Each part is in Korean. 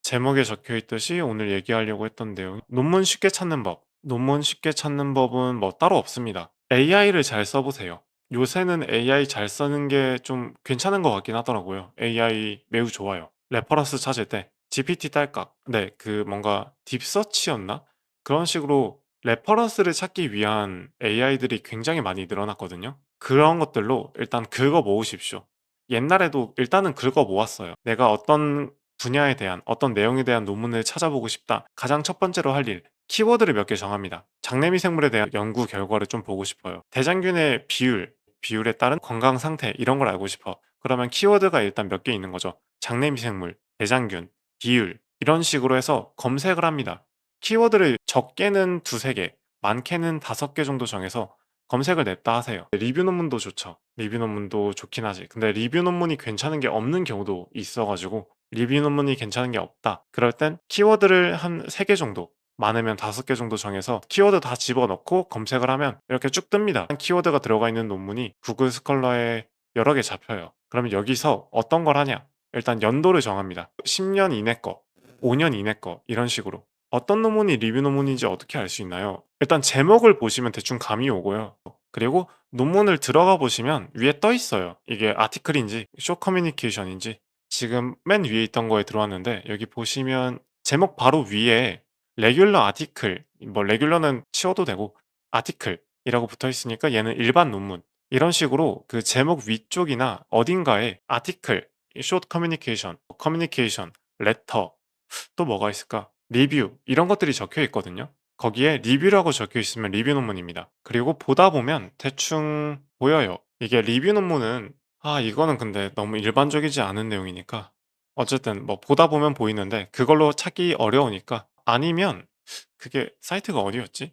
제목에 적혀 있듯이 오늘 얘기하려고 했던 내용, 논문 쉽게 찾는 법. 논문 쉽게 찾는 법은 뭐 따로 없습니다. AI를 잘 써보세요. 요새는 AI 잘 쓰는 게 좀 괜찮은 것 같긴 하더라고요. AI 매우 좋아요. 레퍼런스 찾을 때 GPT 딸깍. 네, 그 뭔가 딥서치였나? 그런 식으로 레퍼런스를 찾기 위한 AI들이 굉장히 많이 늘어났거든요. 그런 것들로 일단 긁어 모으십시오. 옛날에도 일단은 긁어 모았어요. 내가 어떤 분야에 대한 어떤 내용에 대한 논문을 찾아보고 싶다. 가장 첫 번째로 할 일, 키워드를 몇 개 정합니다. 장내미생물에 대한 연구 결과를 좀 보고 싶어요. 대장균의 비율, 비율에 따른 건강 상태 이런 걸 알고 싶어. 그러면 키워드가 일단 몇 개 있는 거죠. 장내미생물, 대장균, 비율 이런 식으로 해서 검색을 합니다. 키워드를 적게는 두세 개, 많게는 다섯 개 정도 정해서 검색을 냈다 하세요. 리뷰 논문도 좋죠. 리뷰 논문도 좋긴 하지. 근데 리뷰 논문이 괜찮은 게 없는 경우도 있어가지고 리뷰 논문이 괜찮은 게 없다. 그럴 땐 키워드를 한 3개 정도, 많으면 5개 정도 정해서 키워드 다 집어넣고 검색을 하면 이렇게 쭉 뜹니다. 키워드가 들어가 있는 논문이 구글 스컬러에 여러 개 잡혀요. 그러면 여기서 어떤 걸 하냐? 일단 연도를 정합니다. 10년 이내 거, 5년 이내 거 이런 식으로. 어떤 논문이 리뷰 논문인지 어떻게 알 수 있나요? 일단 제목을 보시면 대충 감이 오고요. 그리고 논문을 들어가 보시면 위에 떠 있어요. 이게 아티클인지 쇼 커뮤니케이션인지. 지금 맨 위에 있던 거에 들어왔는데 여기 보시면 제목 바로 위에 레귤러 아티클, 뭐 레귤러는 치워도 되고 아티클이라고 붙어 있으니까 얘는 일반 논문. 이런 식으로 그 제목 위쪽이나 어딘가에 아티클, 숏 커뮤니케이션, 커뮤니케이션, 레터 또 뭐가 있을까? 리뷰 이런 것들이 적혀 있거든요. 거기에 리뷰라고 적혀 있으면 리뷰 논문입니다. 그리고 보다 보면 대충 보여요. 이게 리뷰 논문은 이거는 근데 너무 일반적이지 않은 내용이니까 어쨌든 뭐 보다 보면 보이는데 그걸로 찾기 어려우니까 아니면 그게 사이트가 어디였지?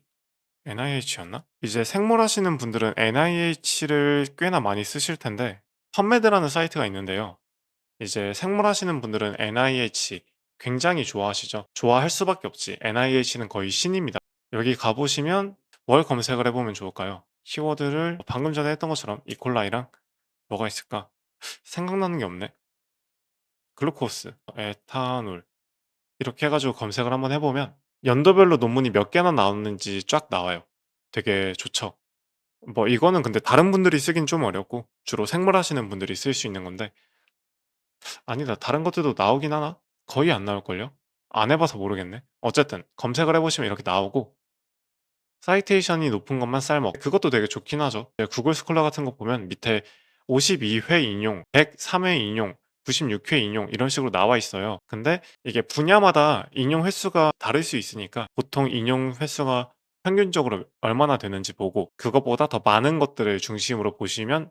NIH였나? 이제 생물 하시는 분들은 NIH를 꽤나 많이 쓰실 텐데 펀메드라는 사이트가 있는데요. 이제 생물 하시는 분들은 NIH 굉장히 좋아하시죠. 좋아할 수밖에 없지. NIH는 거의 신입니다. 여기 가보시면 뭘 검색을 해보면 좋을까요? 키워드를 방금 전에 했던 것처럼 이콜라이랑 뭐가 있을까? 생각나는 게 없네. 글루코스, 에탄올 이렇게 해가지고 검색을 한번 해보면 연도별로 논문이 몇 개나 나오는지 쫙 나와요. 되게 좋죠. 뭐 이거는 근데 다른 분들이 쓰긴 좀 어렵고 주로 생물 하시는 분들이 쓸 수 있는 건데 아니다. 다른 것들도 나오긴 하나? 거의 안 나올걸요? 안 해봐서 모르겠네. 어쨌든 검색을 해보시면 이렇게 나오고 사이테이션이 높은 것만 쌀먹 그것도 되게 좋긴 하죠. 구글 스콜러 같은 거 보면 밑에 52회 인용, 103회 인용, 96회 인용 이런 식으로 나와 있어요. 근데 이게 분야마다 인용 횟수가 다를 수 있으니까 보통 인용 횟수가 평균적으로 얼마나 되는지 보고 그것보다 더 많은 것들을 중심으로 보시면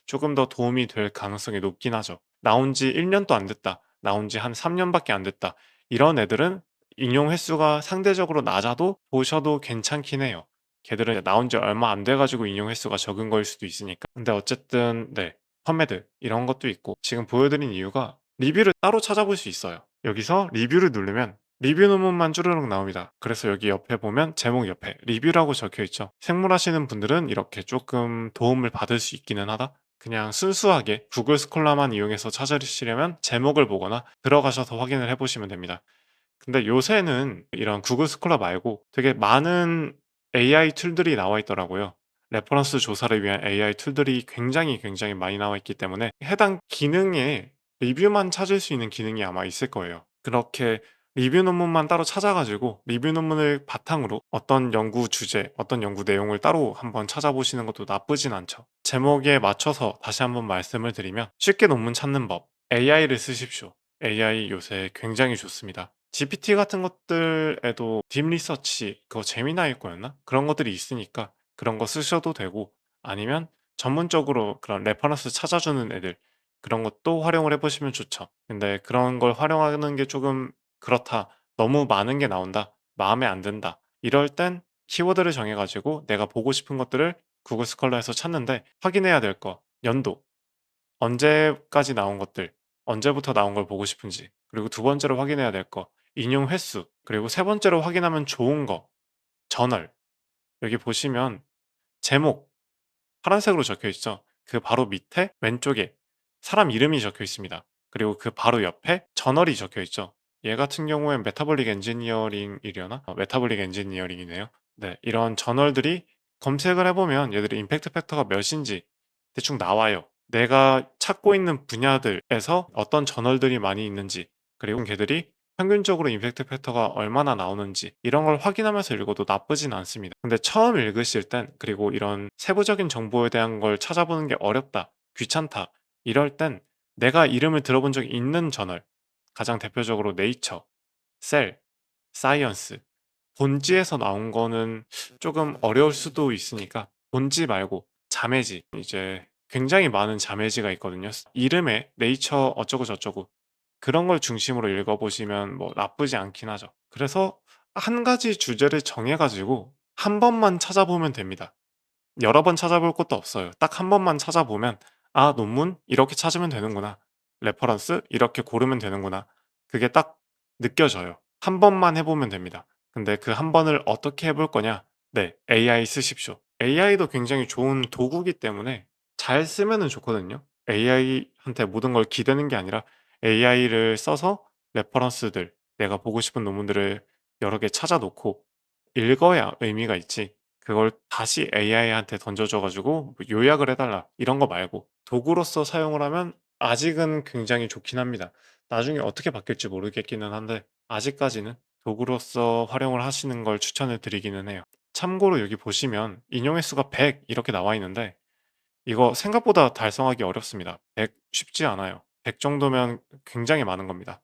조금 더 도움이 될 가능성이 높긴 하죠. 나온 지 1년도 안 됐다. 나온 지 한 3년밖에 안 됐다. 이런 애들은 인용 횟수가 상대적으로 낮아도 보셔도 괜찮긴 해요. 걔들은 이제 나온 지 얼마 안 돼 가지고 인용 횟수가 적은 거일 수도 있으니까. 근데 어쨌든 네. 펀메드 이런 것도 있고 지금 보여드린 이유가 리뷰를 따로 찾아볼 수 있어요. 여기서 리뷰를 누르면 리뷰 논문만 쭈르륵 나옵니다. 그래서 여기 옆에 보면 제목 옆에 리뷰라고 적혀 있죠. 생물 하시는 분들은 이렇게 조금 도움을 받을 수 있기는 하다. 그냥 순수하게 구글 스콜라만 이용해서 찾으시려면 제목을 보거나 들어가셔서 확인을 해보시면 됩니다. 근데 요새는 이런 구글 스콜라 말고 되게 많은 AI 툴들이 나와 있더라고요. 레퍼런스 조사를 위한 AI 툴들이 굉장히 많이 나와 있기 때문에 해당 기능에 리뷰만 찾을 수 있는 기능이 아마 있을 거예요. 그렇게 리뷰 논문만 따로 찾아가지고 리뷰 논문을 바탕으로 어떤 연구 주제, 어떤 연구 내용을 따로 한번 찾아보시는 것도 나쁘진 않죠. 제목에 맞춰서 다시 한번 말씀을 드리면 쉽게 논문 찾는 법, AI를 쓰십시오. AI 요새 굉장히 좋습니다. GPT 같은 것들에도 딥 리서치, 그거 재미나일 거였나? 그런 것들이 있으니까 그런 거 쓰셔도 되고 아니면 전문적으로 그런 레퍼런스 찾아주는 애들 그런 것도 활용을 해보시면 좋죠. 근데 그런 걸 활용하는 게 조금 그렇다. 너무 많은 게 나온다. 마음에 안 든다. 이럴 땐 키워드를 정해가지고 내가 보고 싶은 것들을 구글 스컬러에서 찾는데 확인해야 될 거, 연도, 언제까지 나온 것들, 언제부터 나온 걸 보고 싶은지, 그리고 두 번째로 확인해야 될 거, 인용 횟수, 그리고 세 번째로 확인하면 좋은 거, 저널. 여기 보시면 제목, 파란색으로 적혀 있죠. 그 바로 밑에 왼쪽에 사람 이름이 적혀 있습니다. 그리고 그 바로 옆에 저널이 적혀 있죠. 얘 같은 경우엔 메타볼릭 엔지니어링이려나? 메타볼릭 엔지니어링이네요. 네. 이런 저널들이 검색을 해 보면 얘들이 임팩트 팩터가 몇인지 대충 나와요. 내가 찾고 있는 분야들에서 어떤 저널들이 많이 있는지, 그리고 걔들이 평균적으로 임팩트 팩터가 얼마나 나오는지 이런 걸 확인하면서 읽어도 나쁘진 않습니다. 근데 처음 읽으실 땐, 그리고 이런 세부적인 정보에 대한 걸 찾아보는 게 어렵다, 귀찮다 이럴 땐 내가 이름을 들어본 적이 있는 저널, 가장 대표적으로 네이처, 셀, 사이언스, 본지에서 나온 거는 조금 어려울 수도 있으니까 본지 말고 자매지, 이제 굉장히 많은 자매지가 있거든요. 이름에 네이처 어쩌고 저쩌고 그런 걸 중심으로 읽어보시면 뭐 나쁘지 않긴 하죠. 그래서 한 가지 주제를 정해 가지고 한 번만 찾아보면 됩니다. 여러 번 찾아볼 것도 없어요. 딱 한 번만 찾아보면 '아 논문 이렇게 찾으면 되는구나. 레퍼런스 이렇게 고르면 되는구나.' 그게 딱 느껴져요. 한 번만 해 보면 됩니다. 근데 그 한 번을 어떻게 해볼 거냐? 네. AI 쓰십시오. AI도 굉장히 좋은 도구기 때문에 잘 쓰면은 좋거든요. AI한테 모든 걸 기대는 게 아니라 AI를 써서 레퍼런스들, 내가 보고 싶은 논문들을 여러 개 찾아 놓고 읽어야 의미가 있지, 그걸 다시 AI한테 던져 줘 가지고 뭐 "요약을 해 달라." 이런 거 말고 도구로서 사용을 하면 아직은 굉장히 좋긴 합니다. 나중에 어떻게 바뀔지 모르겠기는 한데 아직까지는 도구로서 활용을 하시는 걸 추천을 드리기는 해요. 참고로 여기 보시면 인용 횟수가 100 이렇게 나와 있는데 이거 생각보다 달성하기 어렵습니다. 100 쉽지 않아요. 100 정도면 굉장히 많은 겁니다.